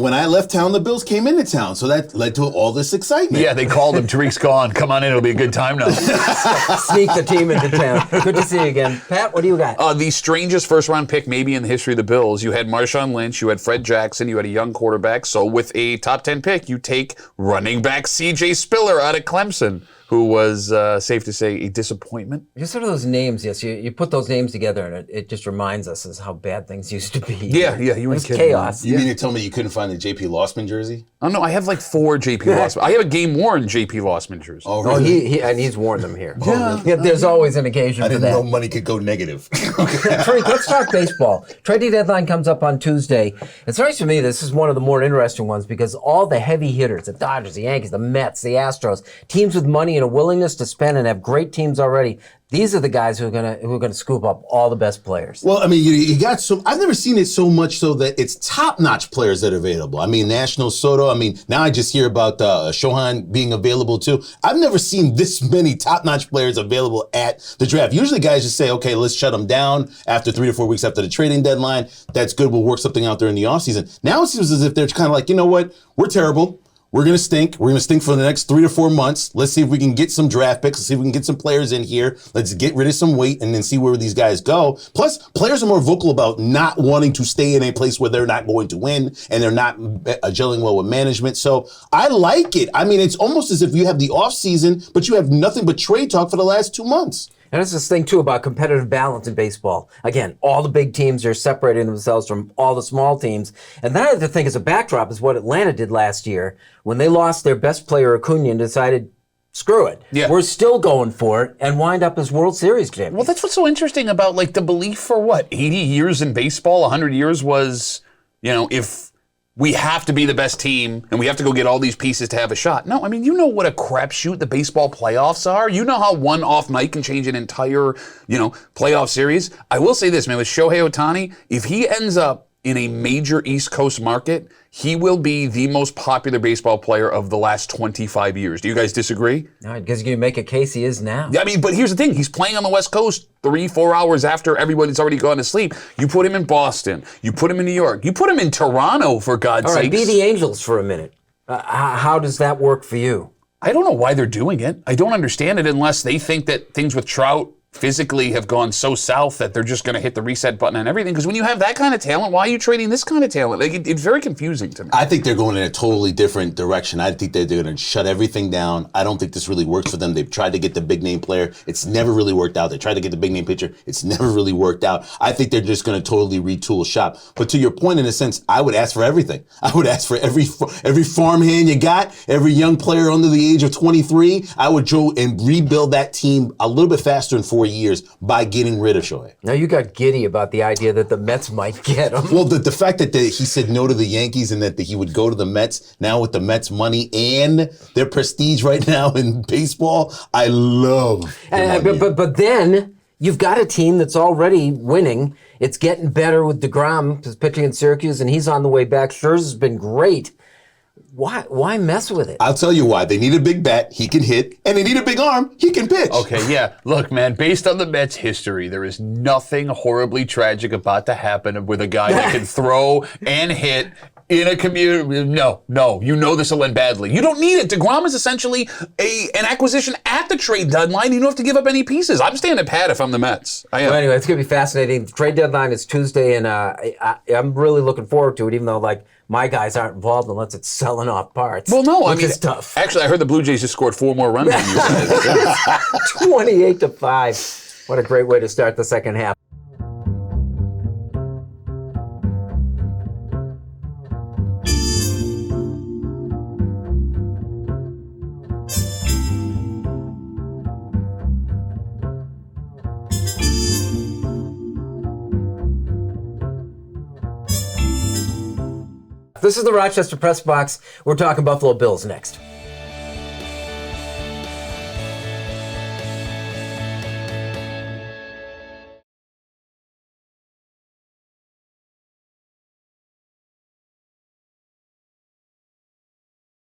And when I left town, the Bills came into town. So that led to all this excitement. Yeah, they called him. Tariq's gone. Come on in. It'll be a good time now. Sneak the team into town. Good to see you again. Pat, what do you got? The strangest first-round pick maybe in the history of the Bills. You had Marshawn Lynch. You had Fred Jackson. You had a young quarterback. So with a top 10 pick, you take running back C.J. Spiller out of Clemson, who was, safe to say, a disappointment. Just sort of those names, yes. You put those names together, and it just reminds us of how bad things used to be. Yeah, you It was chaos. You mean to tell me you couldn't find the J.P. Lossman jersey? Oh, no, I have like 4 J.P. Lossman. I have a game-worn J.P. Lossman jersey. Oh, Oh, really? and he's worn them here. Yeah. Yeah, there's always an occasion I for didn't that. know money could go negative. Tariq, let's talk baseball. Trading deadline comes up on Tuesday. It strikes to me this is one of the more interesting ones because all the heavy hitters, the Dodgers, the Yankees, the Mets, the Astros, teams with money and a willingness to spend and have great teams already. These are the guys who are gonna scoop up all the best players. Well, I mean, you got so. I've never seen it so much so that it's top-notch players that are available. I mean, National Soto. I mean, now I just hear about Shohan being available too. I've never seen this many top-notch players available at the draft. Usually, guys just say, "Okay, let's shut them down after 3 to 4 weeks after the trading deadline. That's good. We'll work something out there in the offseason." Now it seems as if they're kind of like, you know what? We're terrible. We're going to stink. We're going to stink for the next 3 to 4 months. Let's see if we can get some draft picks. Let's see if we can get some players in here. Let's get rid of some weight and then see where these guys go. Plus, players are more vocal about not wanting to stay in a place where they're not going to win and they're not gelling well with management. So I like it. I mean, it's almost as if you have the offseason, but you have nothing but trade talk for the last 2 months. And that's this thing, too, about competitive balance in baseball. Again, all the big teams are separating themselves from all the small teams. And then I have to think as a backdrop is what Atlanta did last year when they lost their best player, Acuna, and decided, screw it. Yeah. We're still going for it and wind up as World Series champions. Well, that's what's so interesting about like the belief for 80 years in baseball, 100 years was, if we have to be the best team and we have to go get all these pieces to have a shot. No, I mean, you know what a crapshoot the baseball playoffs are. You know how one off night can change an entire, playoff series. I will say this, man, with Shohei Ohtani, if he ends up in a major East Coast market, he will be the most popular baseball player of the last 25 years. Do you guys disagree? No, because you can make a case he is now. I mean, but here's the thing. He's playing on the West Coast 3-4 hours after everybody's already gone to sleep. You put him in Boston. You put him in New York. You put him in Toronto, for God's sake. All right, be the Angels for a minute. How does that work for you? I don't know why they're doing it. I don't understand it unless they think that things with Trout physically have gone so south that they're just going to hit the reset button on everything. Because when you have that kind of talent, why are you trading this kind of talent? Like, it's very confusing to me. I think they're going in a totally different direction. I think they're going to shut everything down. I don't think this really works for them. They've tried to get the big name player. It's never really worked out. They tried to get the big name pitcher. It's never really worked out. I think they're just going to totally retool shop. But to your point, in a sense, I would ask for everything. I would ask for every farmhand you got, every young player under the age of 23. I would go and rebuild that team a little bit faster in 4 years by getting rid of Shohei. Now, you got giddy about the idea that the Mets might get him. Well, the fact that he said no to the Yankees and that he would go to the Mets, now with the Mets' money and their prestige right now in baseball, I love But then you've got a team that's already winning. It's getting better with DeGrom pitching in Syracuse, and he's on the way back. Scherzer's been great. Why mess with it? I'll tell you why. They need a big bat, he can hit, and they need a big arm, he can pitch. Okay, yeah. Look, man, based on the Mets' history, there is nothing horribly tragic about to happen with a guy that can throw and hit in a community. No. You know this will end badly. You don't need it. DeGrom is essentially an acquisition at the trade deadline. You don't have to give up any pieces. I'm standing pat if I'm the Mets. I am. Well, anyway, it's going to be fascinating. The trade deadline is Tuesday, and I'm really looking forward to it, even though, my guys aren't involved unless it's selling off parts. Well, no, which is tough. Actually, I heard the Blue Jays just scored 4 more runs than you guys. 28-5. What a great way to start the second half. This is the Rochester Press Box. We're talking Buffalo Bills next.